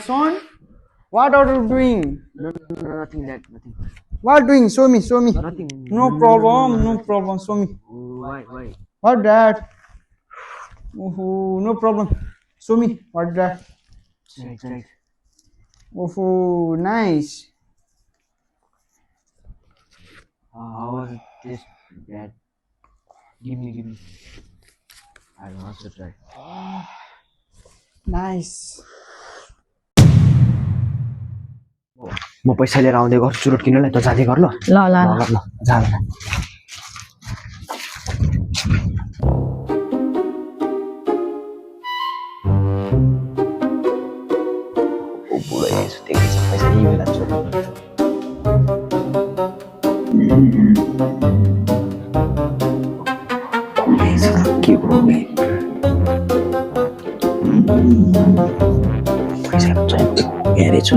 son? What are you doing? Nothing, Dad. Nothing. What doing? Show me. Nothing. No problem. Show me. Why? What that? Oh, no problem. Show me. What that? Right. Oh, nice. How was this, Dad? Give me. I want to try. Nice. म पैसा लिएर आउँदै गर्छु चुरोट किन्नलाई त जाँदै गर ल ल जा बुढो यसो देखेछ पैसा यही बेला चोरी के हो पैसा चाहिँ हेरे छु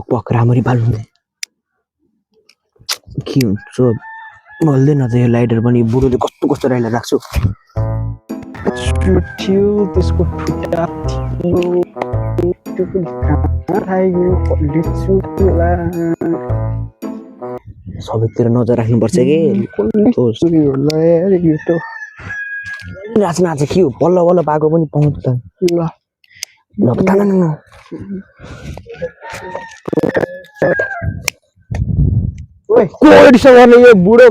पक राम्ररी बाल्नु के हुन्छ बल्दैन त यो लाइटर पनि बुढोले कस्तो राखेर राख्छु थियो त्यसको खुट्टा सबैतिर नजर राख्नुपर्छ कि नाच के हो बल्ल पाएको पनि पाउँछ त ल तान न ओए कोडिसँग गर्ने यो बुढो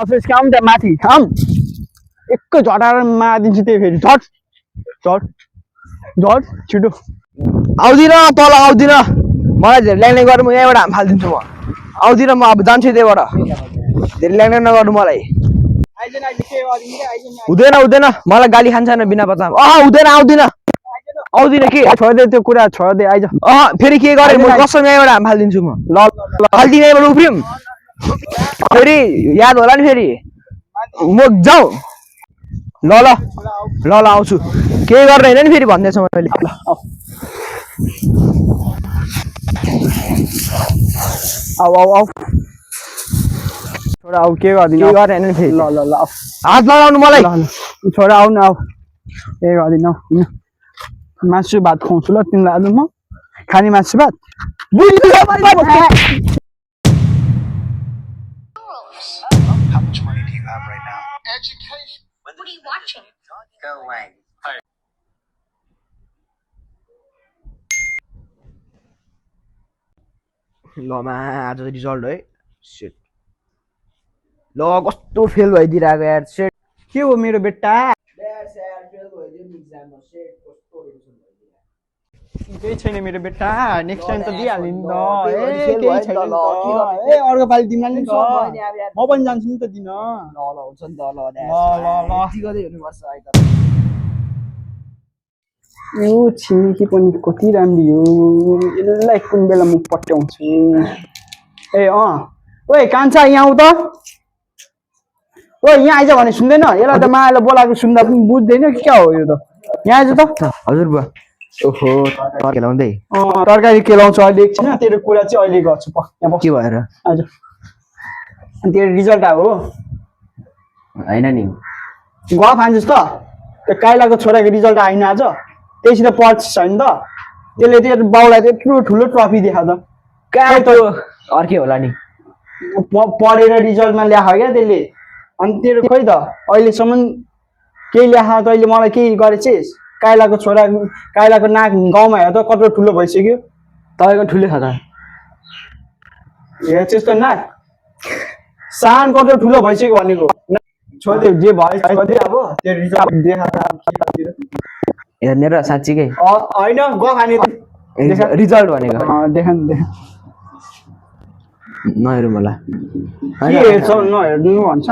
अफिस काम त माथि काम एक झटाएर मादिन्छु त्यही फेरि झट छिटो आउँदिन तल आउँदिन मलाई धेरै ल्याङ्ने गर्नु म यहाँबाट हाम फालिदिन्छु म आउँदिन म अब जान्छु त्यहीबाट धेरै ल्याङ्ने नगर्नु मलाई हुँदैन मलाई गाली खान्छ न बिना पचाम हुँदैन आउँदिन के छोड्दै त्यो कुरा छोड्दै आइज फेरि के गरेँ म कसम यहाँबाट हाम फालिदिन्छु म ल फालिदिने यहाँबाट उफ्रिम फेरि याद होला नि फेरि म जाउँ ल आउँछु केही गरेर होइन नि फेरि भन्दैछ मैले आऊ छोरा आऊ के गर्दिन के गरेर होइन नि फेरि ल हात लगाउनु मलाई छोरा आऊ न आऊ के गर्दिन मासु भात खुवाउँछु ल तिमीलाई आज म खाने मासु भात How much money do you have right now? Education. What are you watching? Go away. ल आज रिजल्ट है सेट ल कस्तो फेल भइदिरहेको यार सेट के हो मेरो बेटा केही छैन मेरो बेटा नेक्स्ट टाइम त दिइहाल्यो नि त केही छैन अर्को पालि दिउँला नि त म पनि जान्छु नि त दिन ल हुन्छ नि त ल यो छिमेकी पनि कति राम्रो हो यसलाई कुन बेला म पट्याउँछु ओए कान्छा यहाँ आऊ त ओ यहाँ आइज भने सुन्दैन यसलाई त मायाले बोलाएको सुन्दा पनि बुझ्दैन कि क्या हो यो त यहाँ आइज त हजुर बुवा ओहो खेलाउँदै तरकारी केलाउँछ अहिले एकछिन तेरो कुरा चाहिँ अहिले गर्छु के भएर आज तेरो रिजल्ट आयो हो होइन नि गफ हान्छस् त त्यो काइलाको छोराको रिजल्ट आइन आज त्यसरी त पढ्छ छैन त त्यसले त्यो बाउलाई त्यत्रो ठुलो ट्रफी देखाउ त कहाँ त्यो अर्कै होला नि पढेर रिजल्टमा ल्याख क्या त्यसले अनि तेरो खोइ त अहिलेसम्म केही ल्याख तैँले मलाई केही गरेछस् काइलाको नाक गाउँमा हेर त कत्रो ठुलो भइसक्यो तपाईँको ठुलो छ त हेर्छस् त नाक सान कत्रो ठुलो भइसक्यो भनेको छोड्दै जे भयो अब त्यो रिजल्ट देखा हेर्ने र साँच्चीकै होइन गफ हाने रिजल्ट भनेको देखा नहेरौँ होला के हेर्छौ नहेर्नु भन्छ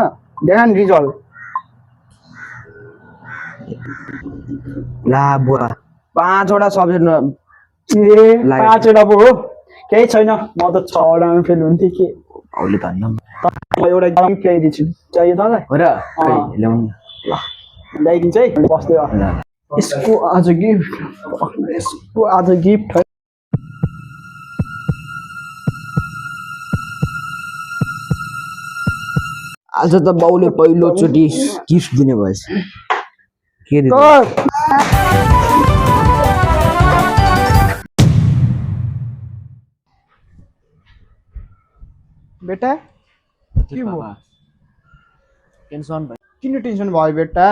देखा नि रिजल्ट ला बुवा 5 वटा सब्जेक्ट ए 5 वटा पो हो केही छैन म त 6 वटामा फेल हुन्थेँ के औले त हैन म एउटा गेम खेलिदिन्छु चाहियो तँलाई हो र ल्याउनु ल ल्याइदिन्छ है बस्दै इसको आज गिफ्ट इसको आज गिफ्ट है आज त बाउले पहिलोचोटि गिफ्ट दिने भएछ के दिने तो बेटा के भयो टेन्सन भयो किन टेन्सन भयो बेटा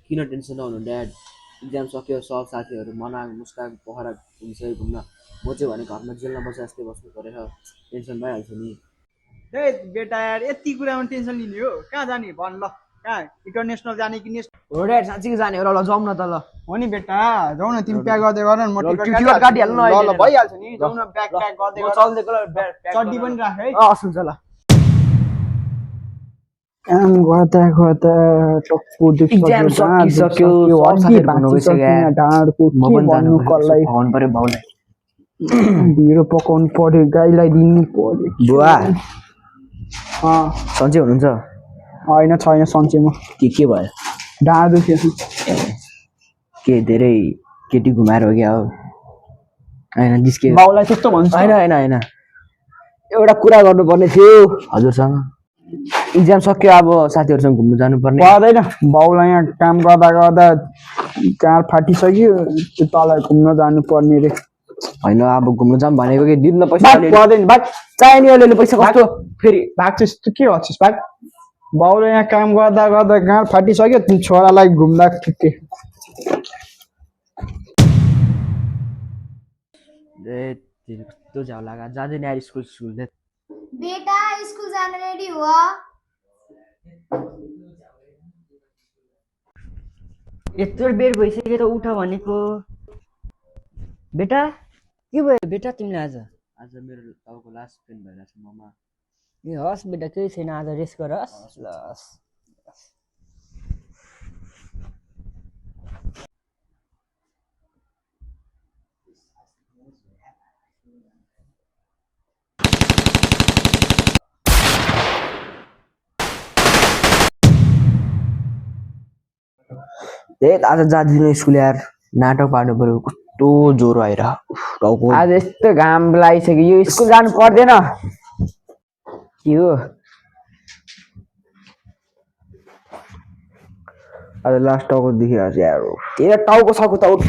किन टेन्सन नहुनु ड्याड इक्जाम सक्यो सब साथीहरू मनाङ मुस्काङ पोखरा घुम्छ घुम्न म चाहिँ भने घरमा जेलमा बसे जस्तै बस्नु परेछ टेन्सन भइहाल्छ नि ए बेटा यार यति कुरामा टेन्सन लिने हो कहाँ जाने भन ल कहाँ इन्टरनेसनल जाने कि नेसनल हो ड्याड साँच्चै जाने हो ल जाउँ न त ल हो नि बेटा जाऊ न तिमी प्याक गर्दै गर न म ल, टिकट टिकट काटिहाल्नु न ल अहिले ल नै। भइहाल्छ नि जाऊ न ब्याग प्याक गर्दै म गर चल्दै गएर चड्डी पनि राख है हुन्छ ल काम गर्दा गर्दा टक्कु Exam सकिसक्यो, सब साथीहरू घुम्नु गइसक्यो। ढाडको म के पनि जानु भन्नु कसलाई भवन पर्यो बाउलाई ढिँडो पकाउनु पर्यो गाईलाई दिनु पर्यो बुवा अँ सन्चै हुनुहुन्छ होइन छैन सन्चैमा के भयो ढाड दुख्यो के धेरै केटी घुमाएर हो क्या हो होइन जिस्के बाउलाई त्यस्तो भन्छ होइन होइन होइन एउटा कुरा गर्नुपर्ने थियो हजुरसँग इक्जाम सक्यो अब साथीहरूसँग घुम्नु जानुपर्ने पर्दैन बाउलाई यहाँ काम गर्दा गर्दा काँड फाटिसक्यो त्यो तल घुम्न जानु पर्ने रे होइन अब घुम्नु जाऊँ भनेको कि दिन पैसा भाग अलिअलि पर्दैन भाग चाहिने अलिअलि पैसा कस्तो फेरि भाग चाहिँ यस्तो के हच्छिस् भाग बाउले यहाँ काम गर्दा गर्दा गाँड फाटिसक्यो तिमी छोरालाई घुम्दा ठिकै ए कस्तो झ्याउ लाग्यो जाँदैन यार स्कुल स्कुल बेटा स्कुल जान रेडी हो यत्रो बेर भइसक्यो त उठ भनेको बेटा के भयो बेटा तिमीलाई आज आज मेरो टाउको लास्ट पेन भइरहेछ ममा ए हस् बेटा केही छैन आज रेस्ट गर हस् ल हस् ए आज जाँदिन स्कुल यार नाटक पार्नु पर्यो कस्तो ज्वरो आएर टाउको आज यस्तो घाम लागिसक्यो यो स्कुल जानु पर्दैन के हो आज लास्ट टाउको देखिरहेको छ यार ए टाउको सको त उठ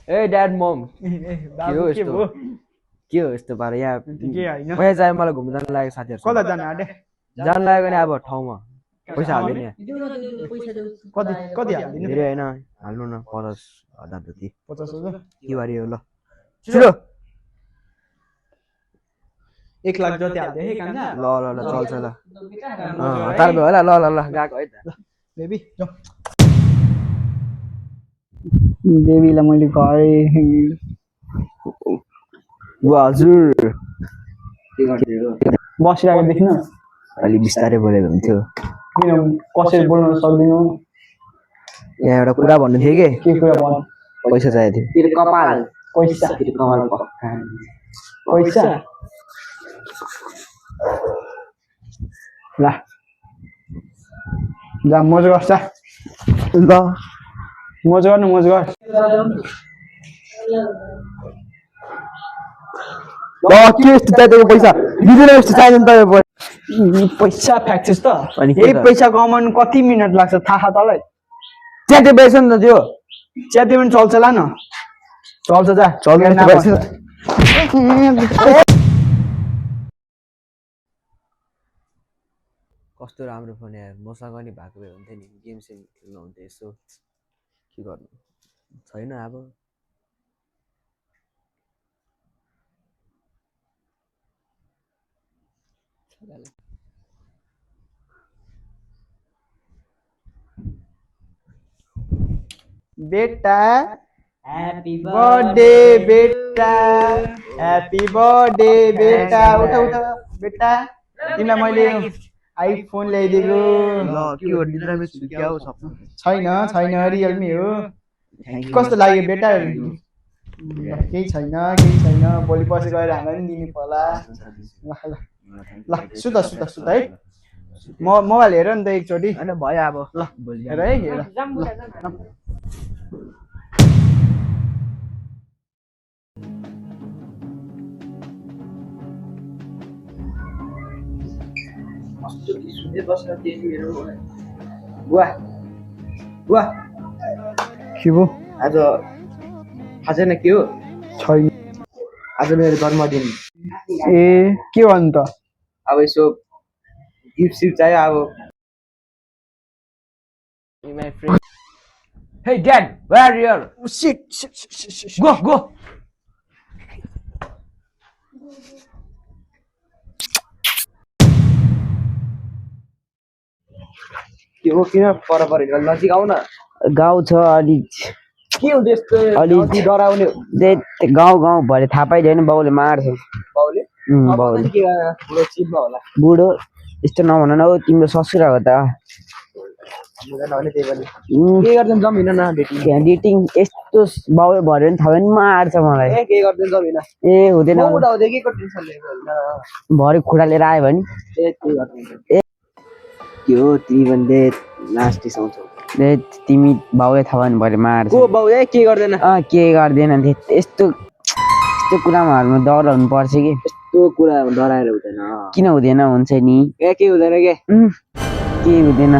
ए ड्याड मम के हो यस्तो पारा यहाँ पैसा चाहियो मलाई घुम्नु जानु लाग्यो साथीहरू कता जाने आँटे जानु लाग्यो भने अब ठाउँमा पैसा हाल्दैन यहाँ कति कति हालिदिनु धेरै होइन हाल्नु न 50,000 जति 50,000 के बारी हो ल छिटो 1 लाख जति हाल्दै है कान्छा ल ल ल चल्छ ल हतार भयो होला ल ल ल गएको है त बेबी जाऊ बेबीलाई मैले गरेँ हजुर बसिरहेको देख्नु अलि बिस्तारै बोलेको हुन्थ्यो किन कसरी बोल्न सक्दिनँ यहाँ एउटा कुरा भन्नु थियो कि के कुरा भन पैसा चाहिएको थियो पैसा पैसा ल जा मोज गर्छ ल मोज गर्नु मोज गर के यस्तो चाहिएको पैसा दिँदैन यस्तो चाहिन्छ तपाईँ पैसा फ्याक्छस् त अनि के यही त? पैसा कमाउनु कति मिनट लाग्छ थाहा तँलाई त्यहाँ त्यो बेच्छ नि त त्यो च्याति पनि चल्छ ला न चल्छ जा चल्दैन ना त्यो भन्छ। कस्तो राम्रो फोन यार मसँग नि भएको भए हुन्थ्यो नि गेम सेम खेल्नु हुन्थ्यो यसो के गर्नु छैन अब बेटा हैप्पी बर्थडे बेटा हैप्पी बर्थडे बेटा उठा उठा बेटा तिमीलाई मैले आइफोन ल्याइदिएको ल के हो निद्रा मिस क्या हो सपना छैन छैन रियलमी हो कस्तो लाग्यो बेटा केही छैन भोलि पर्सि गएर हामीलाई पनि दिनु पर्ला ल ल सुत है म मोबाइल हेर नि त एकचोटि हैन भयो अब ल भोलि हेर है हेर ल बुवा बुवा के भयो आज थाहा छैन के हो छैन आज मेरो जन्मदिन ए के भन्नु त अब यसो गिफ्ट सिफ्ट चाहियो अब My friend. Hey dad, where are you? Shit. Go. के हो किन पर नजिक आउ न गाउँ छ अलिक के हुन्छ यस्तो अलिक डराउने गाउँ भरे थाहा पाइदैन बाउले मार्छ बाउले बाउले के ठुलो चिपमा होला बुढो यस्तो नभन न हौ तिम्रो ससुरा हो त भने त्यही पनि के गर्दैन जम हिँड न डेटिङ डेटिङ यस्तो बाउले भर्यो भने थाहा भयो भने मार्छ मलाई ए के गर्दैन जम हिँड ए हुँदैन म उडा हुँदै के को टेन्सन लिएको हैन भरे खुडा लिएर आयो भने ए के गर्दैन के हो तिमी भन्दै लास्ट रिसाउँछौ ए तिमी बाउले थाहा भयो भने भरे मार्छ को बाउ ए के गर्दैन के गर्दैन यस्तो कुरामा हाल्नु डराउनु पर्छ कि यस्तो कुरा डराएर हुँदैन किन हुँदैन हुन्छ नि ए के हुँदैन के के हुँदैन